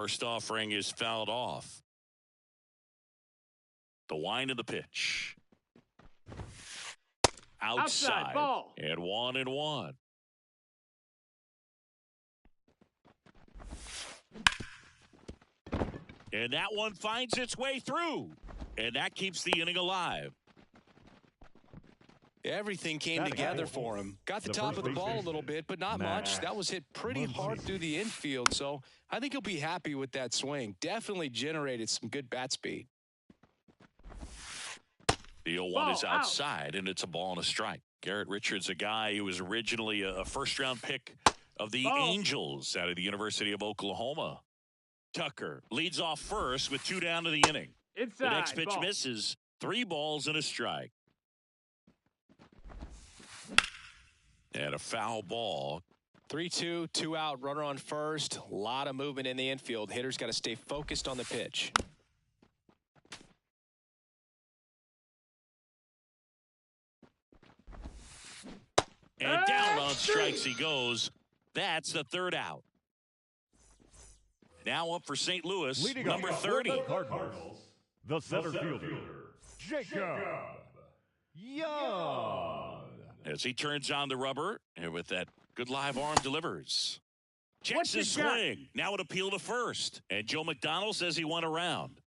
First offering is fouled off. The wind of the pitch. Outside ball. And 1-1. And that one finds its way through. And that keeps the inning alive. Everything came together for him. Got the top of the ball a little bit, but not much. That was hit pretty hard through the infield, so I think he'll be happy with that swing. Definitely generated some good bat speed. The 0-1 is outside, and it's a ball and a strike. Garrett Richards, a guy who was originally a first-round pick of the Angels out of the University of Oklahoma. Tucker leads off first with 2 down to the inning. Inside, the next pitch misses. 3 balls and a strike. And a foul ball. 3-2, 2 out, runner on first. A lot of movement in the infield. Hitters got to stay focused on the pitch. And down on strikes he goes. That's the 3rd out. Now up for St. Louis, leading number 30. The Cardinals, the center fielder, Jacob Young. As he turns on the rubber, and with that good live arm delivers. Checks his swing. Now an appeal to first. And Joe McDonald says he went around.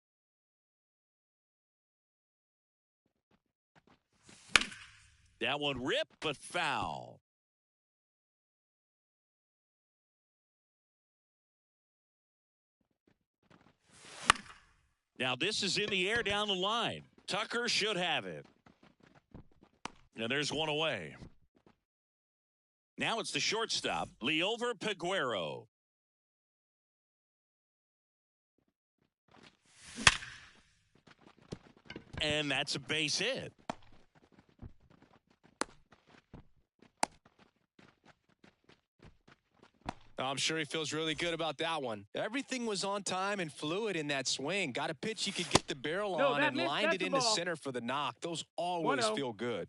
That one ripped, but foul. Now this is in the air down the line. Tucker should have it. And there's one away. Now it's the shortstop, Liover Peguero. And that's a base hit. I'm sure he feels really good about that one. Everything was on time and fluid in that swing. Got a pitch you could get the barrel on and lined it into center for the knock. Those always feel good.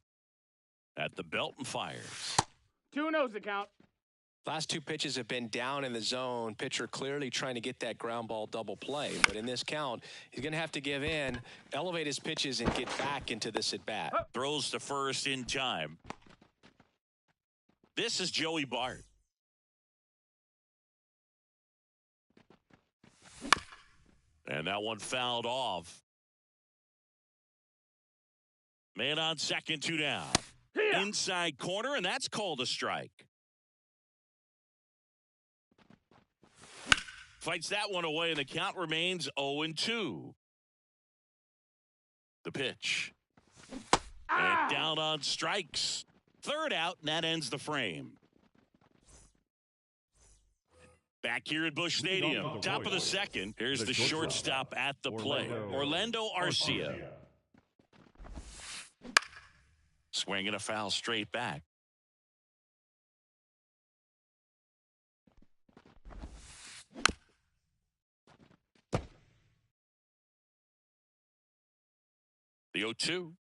At the belt and fires. 2-0's the count. Last 2 pitches have been down in the zone. Pitcher clearly trying to get that ground ball double play. But in this count, he's going to have to give in, elevate his pitches, and get back into this at bat. Throws to first in time. This is Joey Bart. And that one fouled off. Man on second, 2 down. Inside corner, and that's called a strike. Fights that one away, and the count remains 0-2. The pitch. And down on strikes. 3rd out, and that ends the frame. Back here at Busch Stadium, top of the 2nd. Here's the shortstop at the plate, Orlando Arcia. Swinging a foul straight back. The 0-2.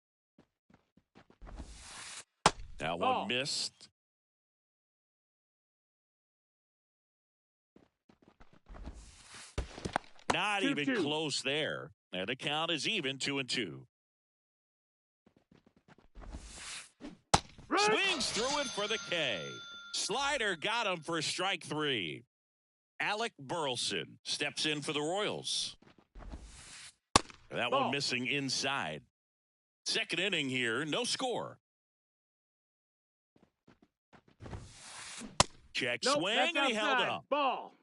That one missed. Not even close there. And the count is even 2-2. Swings through it for the K. Slider got him for strike 3. Alec Burleson steps in for the Royals. That one missing inside. 2nd inning here, no score. Check swing, and he held up. Ball.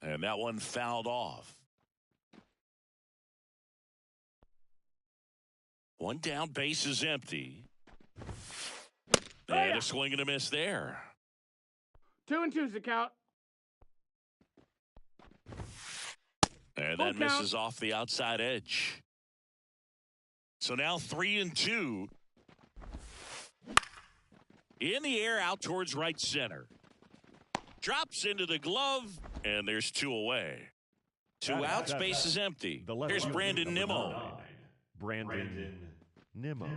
And that one fouled off. 1 down, base is empty. And a swing and a miss there. 2-2's the count. And that misses off the outside edge. So now 3-2. In the air out towards right center. Drops into the glove, and there's 2 away. 2 outs, base is empty. Here's Brandon Nimmo. Brandon Nimmo.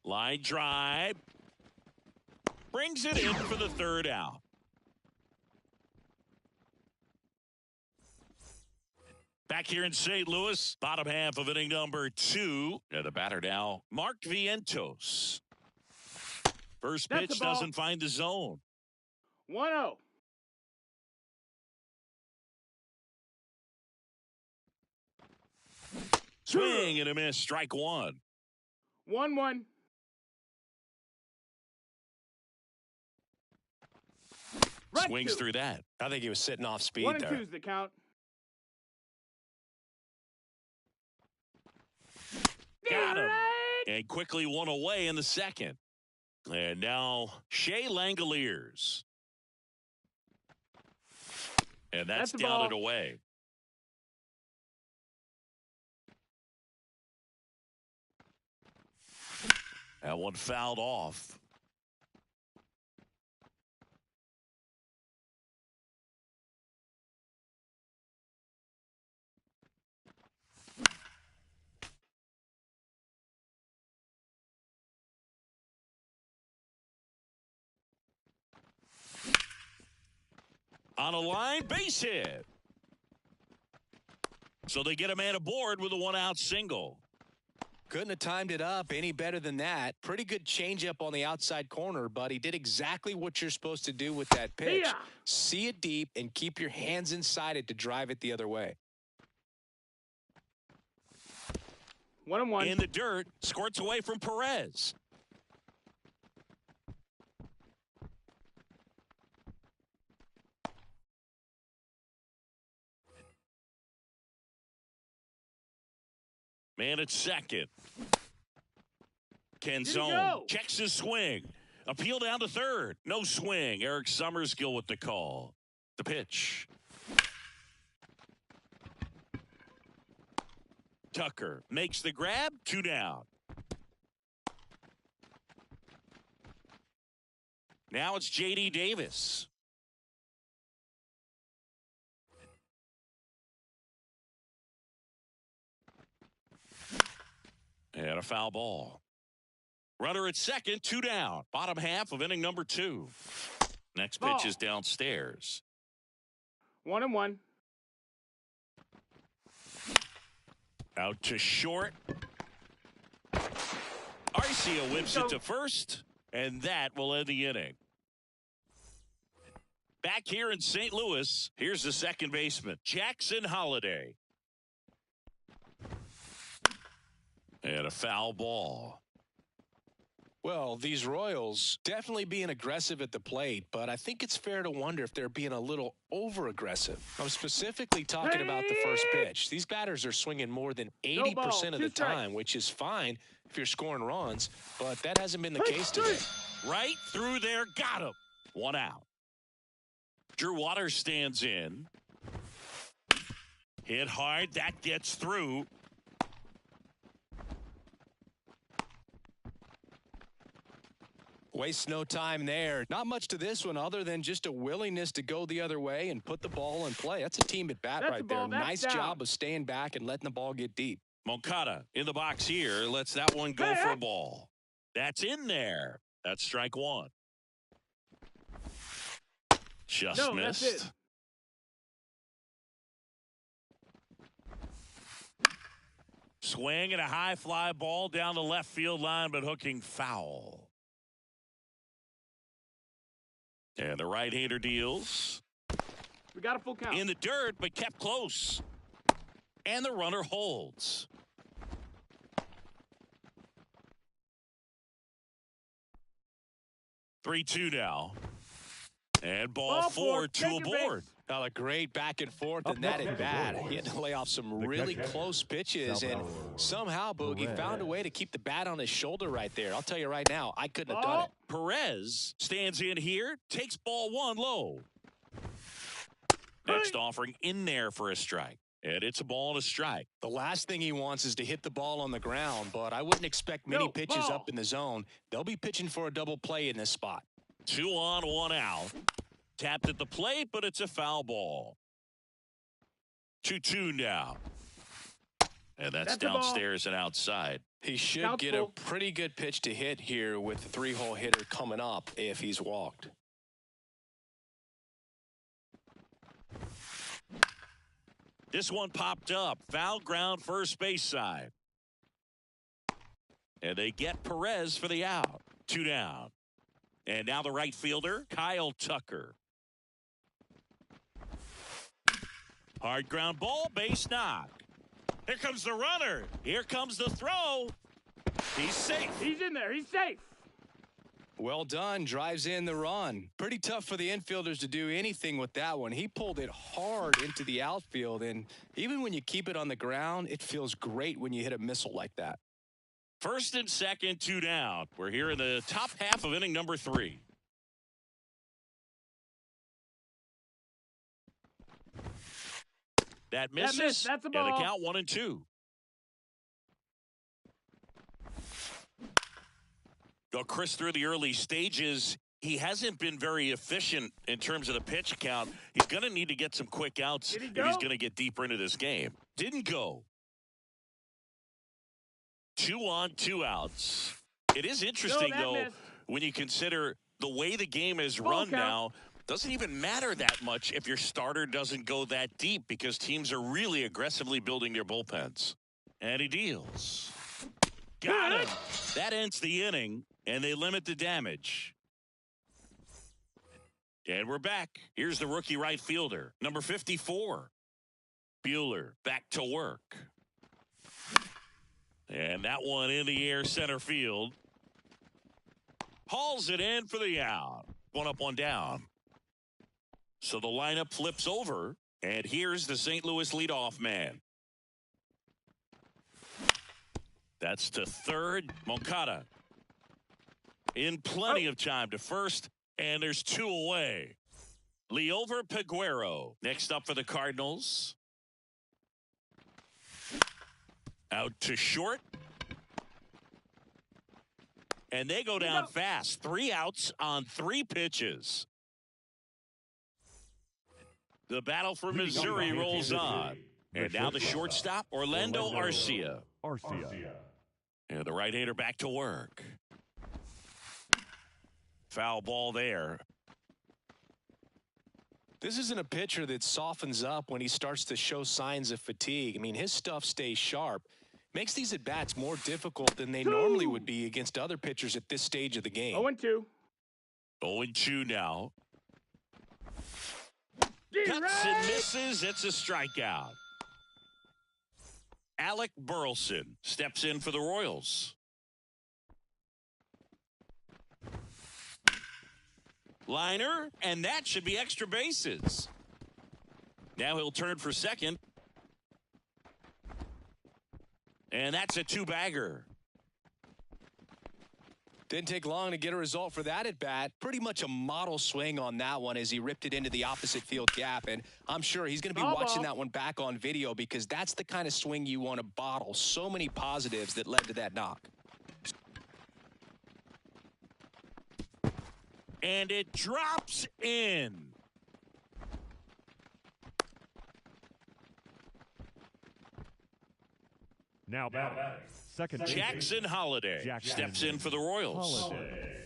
Line drive. Brings it in for the third out. Back here in St. Louis, bottom half of inning number 2. And the batter now, Mark Vientos. First That's pitch a ball. doesn't find the zone. 1-0. Swing and a miss, strike one. 1-1. Right Swings two. through that. I think he was sitting off speed 1 there. and 2's the count. Got him. And quickly one away in the second. And now Shea Langoliers. And that's a down ball. and away. That one fouled off. On a line, base hit. So they get a man aboard with a one-out single. Couldn't have timed it up any better than that. Pretty good changeup on the outside corner, but he did exactly what you're supposed to do with that pitch. Yeah. See it deep and keep your hands inside it to drive it the other way. 1-1. In the dirt, squirts away from Perez. Man at second. Canzone checks his swing. Appeal down to third. No swing. Eric Summerskill with the call. The pitch. Tucker makes the grab. 2 down. Now it's J.D. Davis. And a foul ball. Runner at second, 2 down. Bottom half of inning number 2. Next pitch is downstairs. 1-1. Out to short. Arcia whips it to first, and that will end the inning. Back here in St. Louis, here's the second baseman, Jackson Holliday. And a foul ball. Well, these Royals definitely being aggressive at the plate, but I think it's fair to wonder if they're being a little over-aggressive. I'm specifically talking about the first pitch. These batters are swinging more than 80% of the time, which is fine if you're scoring runs, but that hasn't been the case today. Right through there, got him. 1 out. Drew Waters stands in. Hit hard, that gets through. Waste no time there. Not much to this one other than just a willingness to go the other way and put the ball in play. That's a team at bat right there. Nice job of staying back and letting the ball get deep. Moncada in the box here. Lets that one go for a ball. That's in there. That's strike 1. Just missed. That's it. Swing and a high fly ball down the left field line, but hooking foul. And the right-hander deals. We got a full count. In the dirt, but kept close. And the runner holds. Three-two now. And ball 4, 2 aboard. Now a great back and forth and that at bat. He had to lay off some really close pitches, and somehow Boogie found a way to keep the bat on his shoulder right there. I'll tell you right now, I couldn't have done it. Perez stands in here, takes ball 1 low. Next offering in there for a strike. And it's a ball and a strike. The last thing he wants is to hit the ball on the ground, but I wouldn't expect many pitches up in the zone. They'll be pitching for a double play in this spot. 2 on, 1 out. Tapped at the plate, but it's a foul ball. 2-2 now. And that's That's the ball. downstairs and outside. He should Count's get a full. pretty good pitch to hit here with the 3-hole hitter coming up if he's walked. This one popped up. Foul ground first base side. And they get Perez for the out. 2 down. And now the right fielder, Kyle Tucker. Hard ground ball, base knock. Here comes the runner. Here comes the throw. He's safe. He's in there. He's safe. Well done. Drives in the run. Pretty tough for the infielders to do anything with that one. He pulled it hard into the outfield, and even when you keep it on the ground, it feels great when you hit a missile like that. First and second, 2 down. We're here in the top half of inning number 3. That misses. missed. That's a And the ball. count 1-2. Well, Chris, through the early stages, he hasn't been very efficient in terms of the pitch count. He's going to need to get some quick outs Did he if go? he's going to get deeper into this game. Didn't go. 2 on, 2 outs. It is interesting, that though, missed. when you consider the way the game is Full run count. now. Doesn't even matter that much if your starter doesn't go that deep because teams are really aggressively building their bullpens. And he deals. Got him. That ends the inning, and they limit the damage. And we're back. Here's the rookie right fielder, number 54. Buehler back to work. And that one in the air center field. Hauls it in for the out. 1 up, 1 down. So the lineup flips over, and here's the St. Louis leadoff man. That's to third, Moncada. In plenty of time to first, and there's 2 away. Liover Peguero next up for the Cardinals. Out to short. And they go down fast. 3 outs on 3 pitches. The battle for Missouri rolls on. And now the shortstop, Orlando Arcia. And the right-hander back to work. Foul ball there. This isn't a pitcher that softens up when he starts to show signs of fatigue. I mean, his stuff stays sharp. Makes these at-bats more difficult than they normally would be against other pitchers at this stage of the game. 0-2. 0-2 now. Cuts and misses. It's a strikeout. Alec Burleson steps in for the Royals. Liner, and that should be extra bases. Now he'll turn for second. And that's a 2-bagger. Didn't take long to get a result for that at bat. Pretty much a model swing on that one as he ripped it into the opposite field gap. And I'm sure he's going to be watching that one back on video because that's the kind of swing you want to bottle. So many positives that led to that knock. And it drops in. Now batting. Second baseman, Jackson Holiday Jackson steps in for the Royals. Holiday.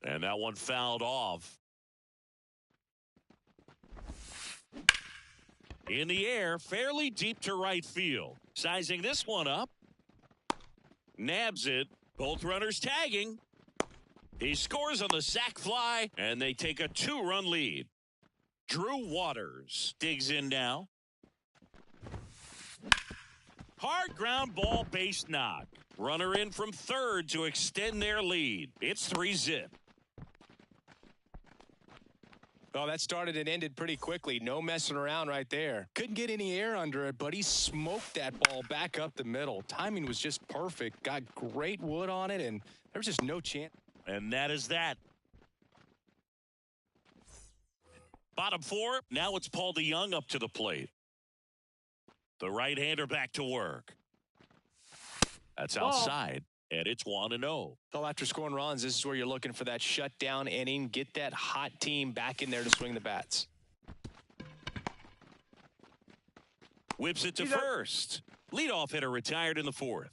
And that one fouled off. In the air, fairly deep to right field. Sizing this one up. Nabs it. Both runners tagging. He scores on the sac fly, and they take a 2-run lead. Drew Waters digs in now. Hard ground ball, base knock. Runner in from third to extend their lead. It's 3-zip. Oh, that started and ended pretty quickly. No messing around right there. Couldn't get any air under it, but he smoked that ball back up the middle. Timing was just perfect. Got great wood on it, and there was just no chance. And that is that. Bottom 4, now it's Paul DeJong up to the plate. The right-hander back to work. That's outside, and it's 1-0. Well, after scoring runs, this is where you're looking for that shutdown inning. Get that hot team back in there to swing the bats. Whips it to first. Leadoff hitter retired in the fourth.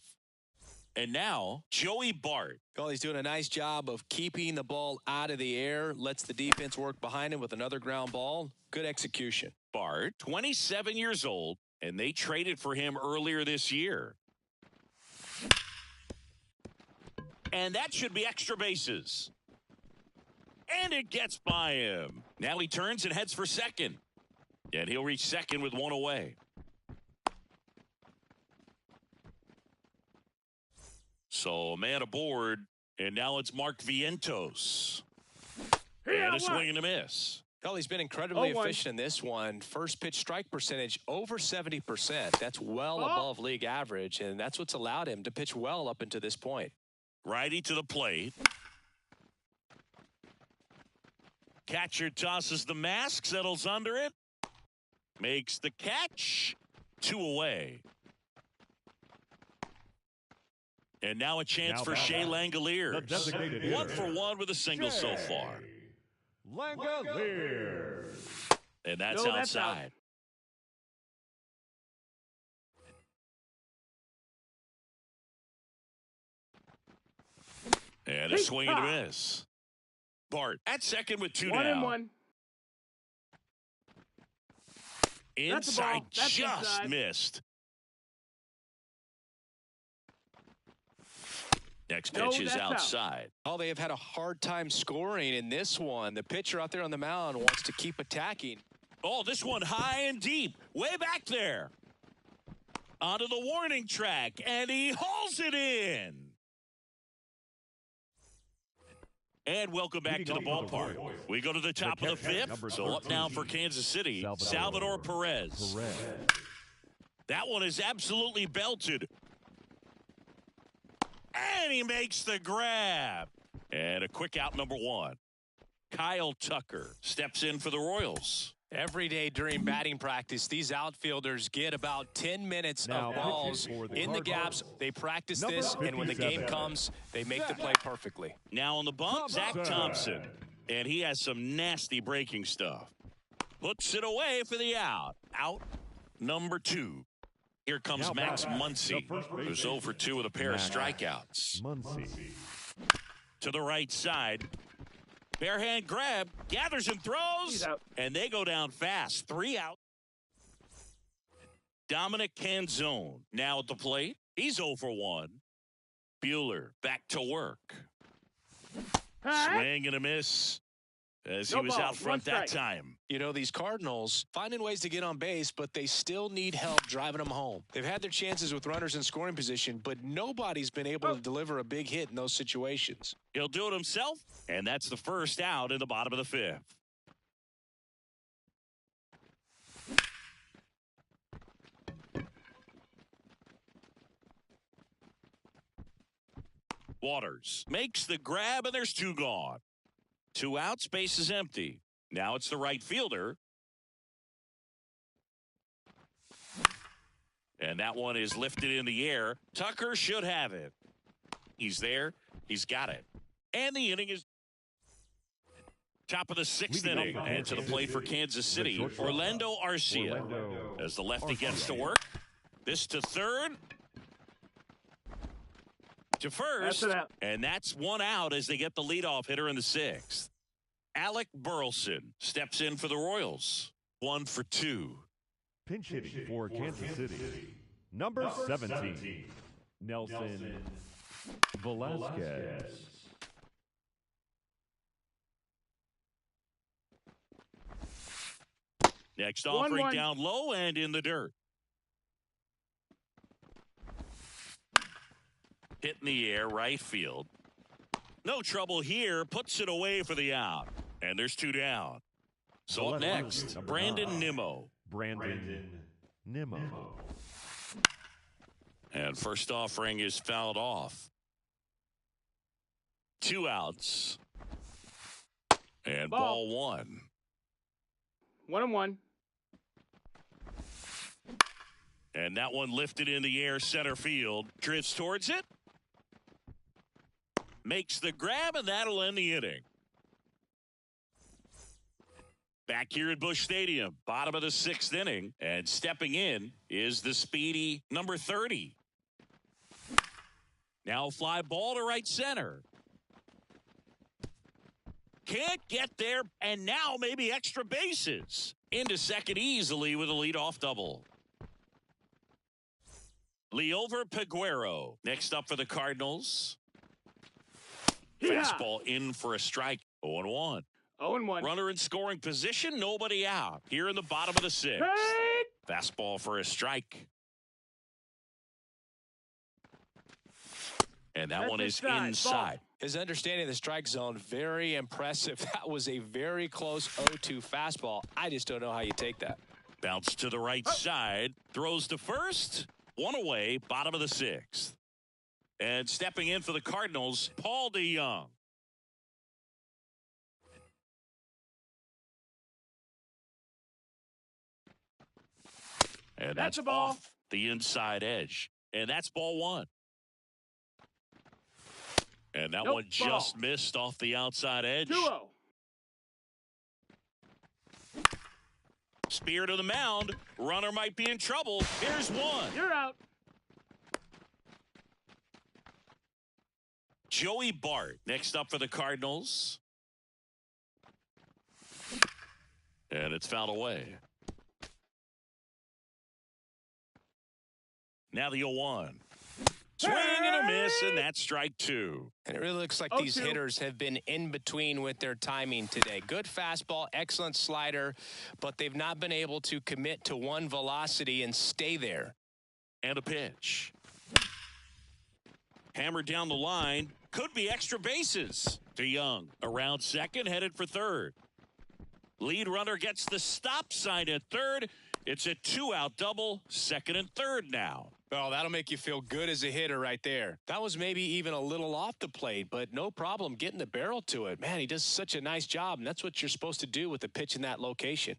And now, Joey Bart. Well, he's doing a nice job of keeping the ball out of the air, lets the defense work behind him with another ground ball. Good execution. Bart, 27 years old, and they traded for him earlier this year. And that should be extra bases. And it gets by him. Now he turns and heads for second. And he'll reach second with one away. So a man aboard, and now it's Mark Vientos. And a swing and a miss. Well, he's been incredibly 0-1. efficient in this one. First pitch strike percentage over 70%. That's well above league average, and that's what's allowed him to pitch well up until this point. Righty to the plate. Catcher tosses the mask, settles under it. Makes the catch. 2 away. And now a chance for Shea Langoliers. 1 for 1 with a single so far. Langoliers. And that's No, that's outside. And a swing and a miss. Bart at second with 2 down. 1-1. That's the ball. Inside, That's just inside. missed. Next No, pitch is that's out. outside. Oh, they have had a hard time scoring in this one. The pitcher out there on the mound wants to keep attacking. Oh, this one high and deep, way back there. Onto the warning track, and he hauls it in. And welcome back to the ballpark. We go to the top of the fifth. So up now for Kansas City, Salvador Perez. That one is absolutely belted. And he makes the grab. And a quick out, number 1. Kyle Tucker steps in for the Royals. Every day during batting practice, these outfielders get about 10 minutes Now of balls pitching for the in the Cardinals. gaps. They practice Number this, and when the game 57. comes, they make the play perfectly. Now on the bump, Zach Thompson. And he has some nasty breaking stuff. Puts it away for the out. Out number 2. Here comes Now Max back, Muncy, the first base who's 0 for 2 with a pair of strikeouts. Muncy. To the right side. Bare hand grab, gathers and throws, He's out. and they go down fast. 3 out. Dominic Canzone now at the plate. He's 0 for 1. Bueller back to work. Swing and a miss as he No was ball, out front one that strike. time. You know, these Cardinals finding ways to get on base, but they still need help driving them home. They've had their chances with runners in scoring position, but nobody's been able to deliver a big hit in those situations. He'll do it himself, and that's the first out in the bottom of the fifth. Waters makes the grab, and there's 2 gone. 2 outs, base is empty. Now it's the right fielder. And that one is lifted in the air. Tucker should have it. He's there. He's got it. And the inning is top of the 6th inning. And to the plate for Kansas City, Orlando Arcia. As the lefty gets to work. This to third. To first. That's an out. And that's 1 out as they get the leadoff hitter in the 6th. Alec Burleson steps in for the Royals. 1 for 2. Pinch hitting for Kansas City. Number 17. Nelson Velasquez. Next offering 1-1. down low and in the dirt. Hit in the air, right field. No trouble here. Puts it away for the out. And there's 2 down. So up next, Brandon Nimmo. Brandon Nimmo. And first offering is fouled off. 2 outs. And ball 1. 1-1. And that one lifted in the air, center field. Drifts towards it. Makes the grab, and that'll end the inning. Back Back here at Busch Stadium, bottom of the 6th inning, and stepping in is the speedy number 30. Now fly ball to right center. Can't get there, and now maybe extra bases. Into second easily with a leadoff double. Liover Peguero next up for the Cardinals. Yeah. Fastball in for a strike. 0-1. 0-1. Runner in scoring position, nobody out. Here in the bottom of the 6th. Hey! Fastball for a strike. And that That's one is inside. inside. His understanding of the strike zone, very impressive. That was a very close 0-2 fastball. I just don't know how you take that. Bounce to the right side. Throws to first. One away, bottom of the 6th. And stepping in for the Cardinals, Paul DeJong. And that's a ball. off the inside edge. And that's ball 1. And that Nope, one just missed off the outside edge. 2-0. Spear to the mound. Runner might be in trouble. Here's one. You're out. Joey Bart next up for the Cardinals. And it's fouled away. Now the 0-1. Swing and a miss, and that's strike 2. And it really looks like 0-2. these hitters have been in between with their timing today. Good fastball, excellent slider, but they've not been able to commit to one velocity and stay there. And a pitch. Hammered down the line. Could be extra bases. DeJong around second, headed for third. Lead runner gets the stop sign at third. It's a 2-out double, second and third now. Well, that'll make you feel good as a hitter right there. That was maybe even a little off the plate, but no problem getting the barrel to it. Man, he does such a nice job, and that's what you're supposed to do with a pitch in that location.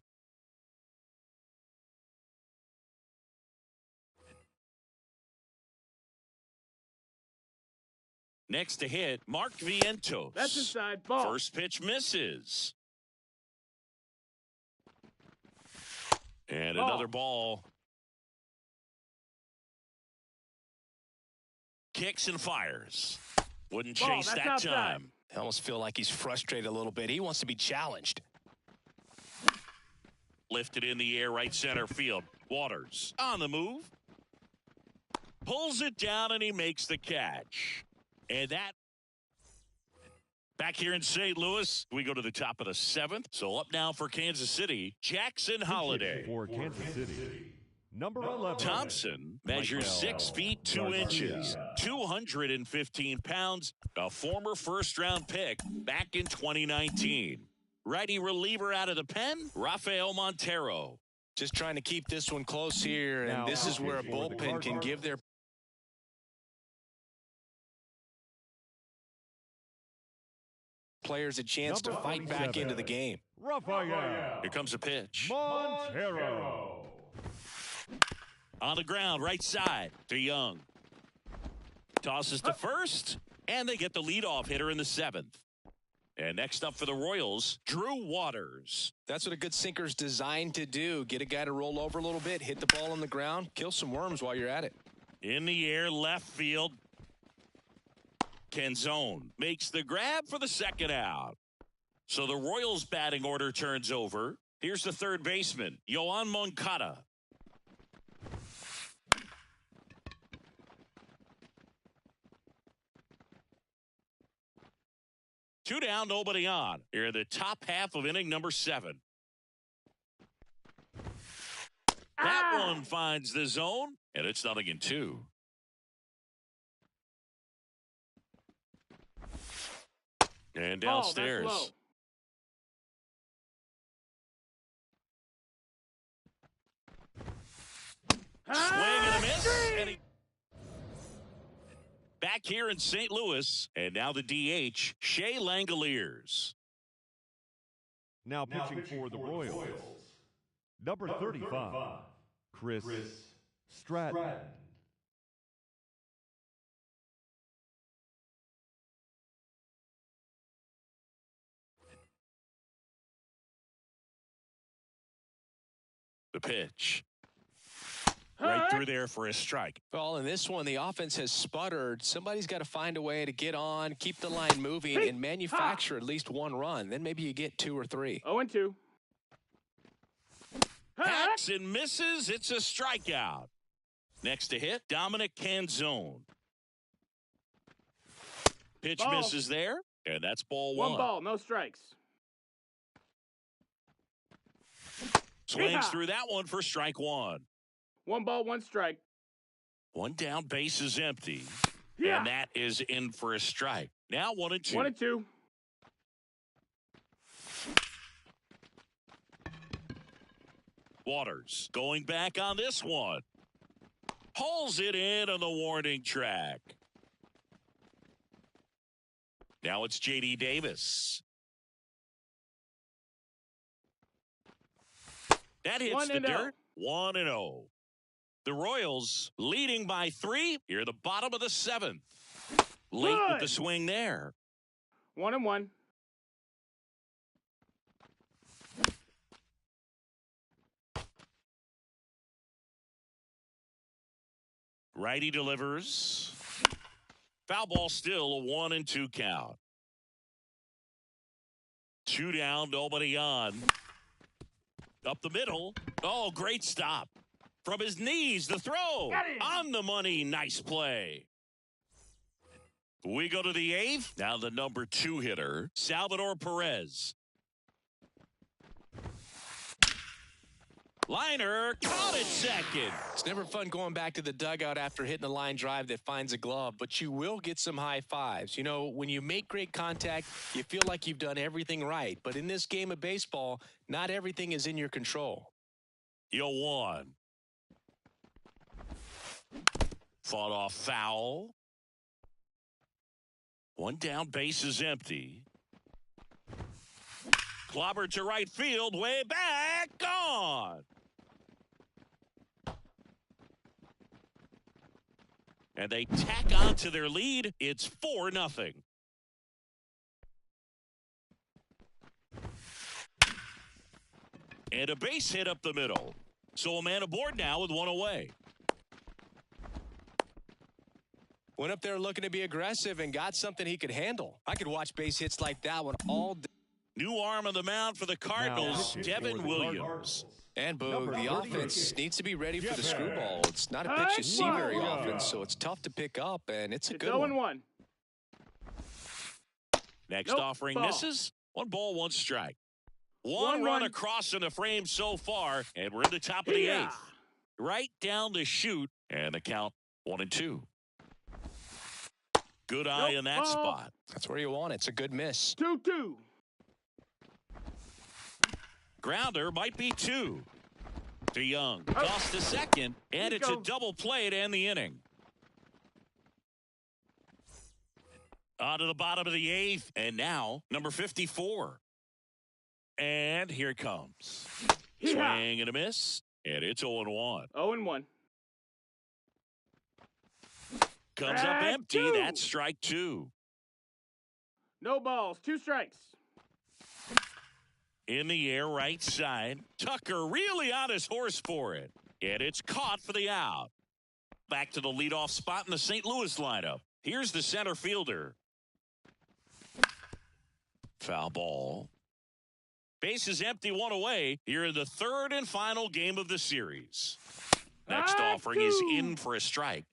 Next to hit, Mark Vientos. That's inside. Ball. First pitch misses. And Ball. another ball. Kicks and fires. Wouldn't Ball, chase that's that outside. time. I almost feel like he's frustrated a little bit. He wants to be challenged. Lifted in the air, right center field. Waters on the move. Pulls it down, and he makes the catch. And that, back here in St. Louis, we go to the top of the 7th. So up now for Kansas City, Jackson Holliday. For Kansas City, number 11. Thompson measures 6 feet 2 inches, 215 pounds, a former first-round pick back in 2019. Righty reliever out of the pen, Rafael Montero. Just trying to keep this one close here, and Now, this is where a for the bullpen can give their players a chance to Number fight back 47. into the game. Rafael Here comes a pitch. Montero. On the ground, right side, DeJong. Tosses to first, and they get the leadoff hitter in the 7th. And next up for the Royals, Drew Waters. That's what a good sinker's designed to do. Get a guy to roll over a little bit, hit the ball on the ground, kill some worms while you're at it. In the air, left field. Canzone makes the grab for the second out. So the Royals batting order turns over. Here's the third baseman, Yoan Moncada. Two down, nobody on. Here in the top half of inning number 7. That one finds the zone, and it's 0-2. And downstairs. Ball, that's low. Swing and a miss. And back here in St. Louis, and now the DH, Shea Langoliers. Now pitching for the Royals, number 35, Chris Stratton. The pitch. Right through there for a strike. Well, in this one, the offense has sputtered. Somebody's got to find a way to get on, keep the line moving, and manufacture at least one run. Then maybe you get 2 or 3. 0-2. Hacks and misses. It's a strikeout. Next to hit, Dominic Canzone. Pitch Ball. misses there, and that's ball 1. One ball, no strikes. Swings through that one for strike 1. 1 ball, 1 strike. 1 down, base is empty. Yeah. And that is in for a strike. Now 1-2. 1-2. Waters going back on this one. Pulls it in on the warning track. Now it's J.D. Davis. That hits the dirt. 1-0. The Royals leading by 3 here at the bottom of the 7th. Late with the swing there. 1-1. Righty delivers. Foul ball, still a 1-2 count. 2 down, nobody on. Up the middle. Oh, great stop. From his knees, the throw. On the money, nice play. We go to the 8th. Now the number 2 hitter, Salvador Perez. Liner caught it second. It's never fun going back to the dugout after hitting a line drive that finds a glove, but you will get some high fives. You know, when you make great contact, you feel like you've done everything right. But in this game of baseball, not everything is in your control. 0-1. Fought off foul. 1 down, base is empty. Clobbered to right field, way back, gone. And they tack on to their lead. It's 4-0. And a base hit up the middle. So a man aboard now with 1 away. Went up there looking to be aggressive and got something he could handle. I could watch base hits like that one all day. New arm on the mound for the Cardinals, Devin Williams. And Boog, the offense needs to be ready for the screwball. It's not a pitch you see very often, so it's tough to pick up, and it's a good one. 0-1. Next offering misses. 1 ball, 1 strike. One run across in the frame so far, and we're in the top of the 8th. Right down the chute, and the count 1-2. Good eye in that spot. That's where you want it. It's a good miss. 2-2. Grounder might be 2. To Young. Toss to second, and it's a double play to end the inning. On to the bottom of the 8th, and now number 54. And here it comes. Swing and a miss, and it's 0-1. 0-1. Comes up empty. That's strike 2. No balls, 2 strikes. In the air, right side. Tucker really on his horse for it. And it's caught for the out. Back to the leadoff spot in the St. Louis lineup. Here's the center fielder. Foul ball. Base is empty, 1 away. Here in the 3rd and final game of the series. Next offering is in for a strike.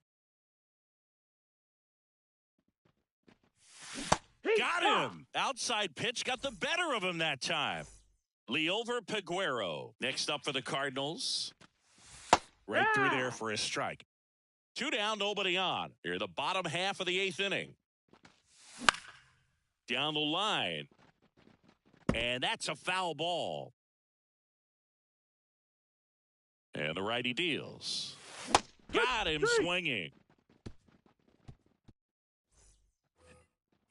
Got him. Outside pitch got the better of him that time. Leover Peguero. Next up for the Cardinals. Right through there for a strike. 2 down, nobody on. Here the bottom half of the 8th inning. Down the line. And that's a foul ball. And the righty deals. Got him swinging.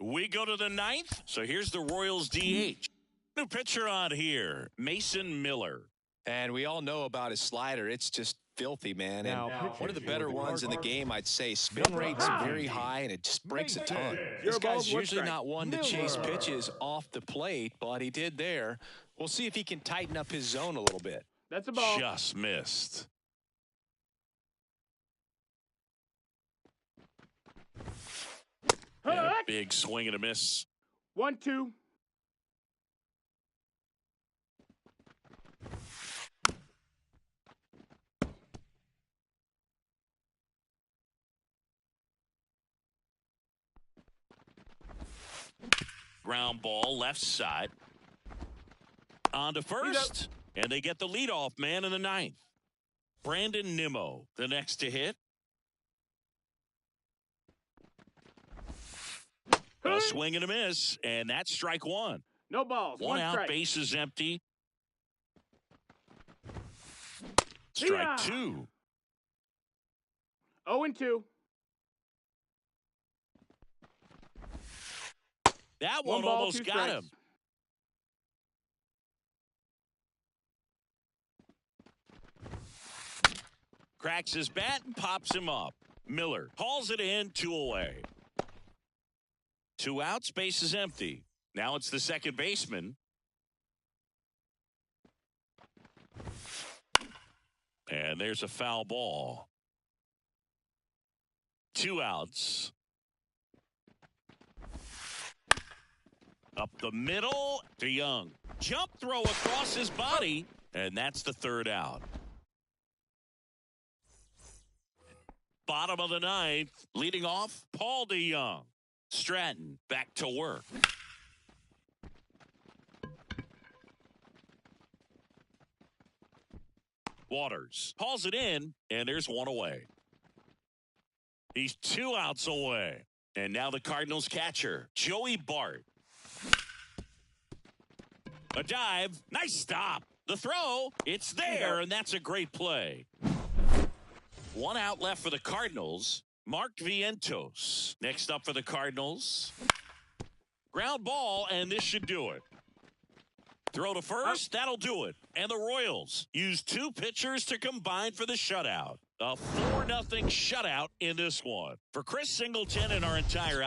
We go to the 9th. So here's the Royals DH. New pitcher on here, Mason Miller. And we all know about his slider. It's just filthy, man. And one of the better ones in the game, I'd say. Spin rate's very high, and it just breaks a ton. This guy's usually not one to chase pitches off the plate, but he did there. We'll see if he can tighten up his zone a little bit. That's a ball. Just missed. And a Hook. big swing and a miss. 1-2. Ground ball left side. On to first. And they get the leadoff man in the ninth. Brandon Nimmo, the next to hit. A swing and a miss, and that's strike one. No balls. One out, strike. base is empty. Strike two. 0-2. That one ball, almost 2 got strikes. him. Cracks his bat and pops him up. Miller hauls it in, 2 away. 2 outs, base is empty. Now it's the second baseman. And there's a foul ball. 2 outs. Up the middle to Young. Jump throw across his body, and that's the third out. Bottom of the ninth, leading off, Paul DeJong. Stratton back to work. Waters hauls it in, and there's 1 away. He's 2 outs away. And now the Cardinals catcher, Joey Bart. A dive, nice stop. The throw, it's there, and that's a great play. 1 out left for the Cardinals. Mark Vientos. Next up for the Cardinals. Ground ball, and this should do it. Throw to first, that'll do it. And the Royals use 2 pitchers to combine for the shutout. A 4-0 shutout in this one. For Chris Singleton and our entire